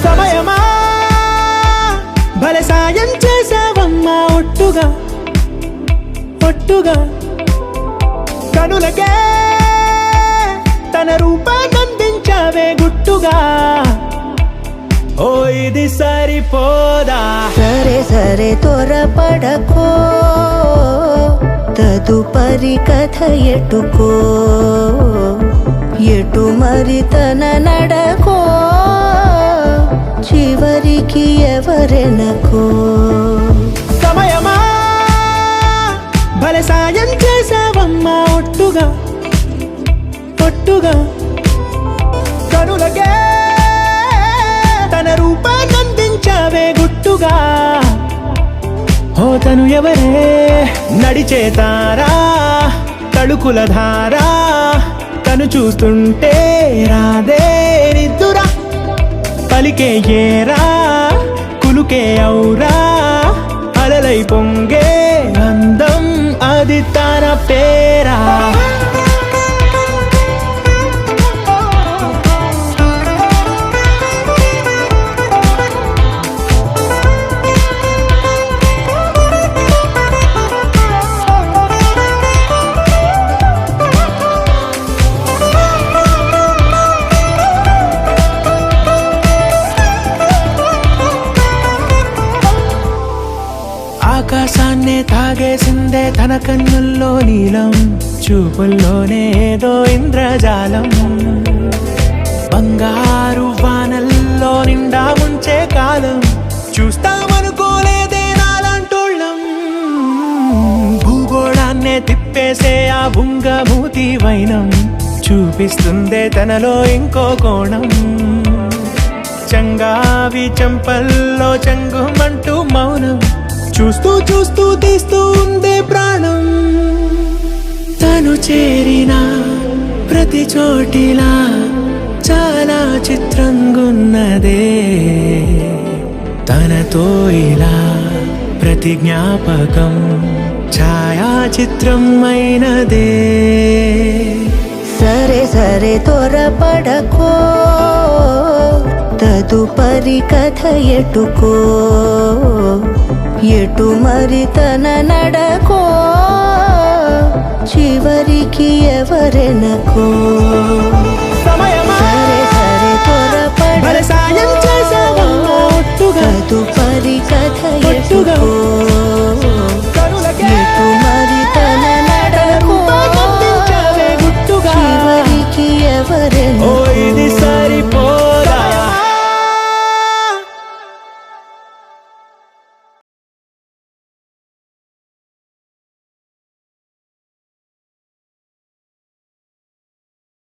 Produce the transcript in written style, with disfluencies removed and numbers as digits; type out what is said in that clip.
సమయమా భలే సాయం చేసావమ్మా ఒట్టుగా ఒట్టుగా కనులకే తన రూపాన్నందించావే గుట్టుగా ఓ ఇది సరిపోదా సరే సరే త్వరపడకో తదుపరి కథ ఎటుకో ఎటు మరి తన నడకో చివరికి ఎవరెనకో సమయమా భలే సాయం చేసావమ్మా ఒట్టుగా ఒట్టుగా కనులకే తన రూపాన్నందించావే గుట్టుగా ఓ తను ఎవరే నడిచే తారా తళుకుల ధారా తను చూస్తుంటే రాదే నిద్దురా పలికే ఏరా కులుకే ఔరా అలలై పొంగే అందం అది తన పేరా ఆకాశాన్నే తాగేసిందే తన కన్నుల్లో నీలం చూపుల్లోనే ఏదో ఇంద్రజాలం బంగారు వానల్లో నిండా ముంచే కాలం చూస్తామనుకోలేదే నాలాంటోళ్ళం భూగోళాన్నే తిప్పేసే ఆ బుంగమూతి వైనం చూపిస్తుందే తనలో ఇంకో కోణం చంగావి చంపల్లో చంగుమంటూ మౌనం చూస్తూ చూస్తూ తీస్తూ ఉందే ప్రాణం తను చేరిన ప్రతి చోటిలా చాలా చిత్రంగున్నదే తనతో ఇలా ప్రతి జ్ఞాపకం ఛాయాచిత్రం అయినదే సరే సరే త్వరపడకో తదుపరి కథ ఎటుకో ఎటు మరి తన నడకో చివరికి ఎవరెనకో సరే సరే త్వరపడకో సాయం చేసావమ్మా ఒట్టుగా తదుపరి కథ ఎటుకో ఎటు మరి తన నడకో చివరికి ఎవరెనకో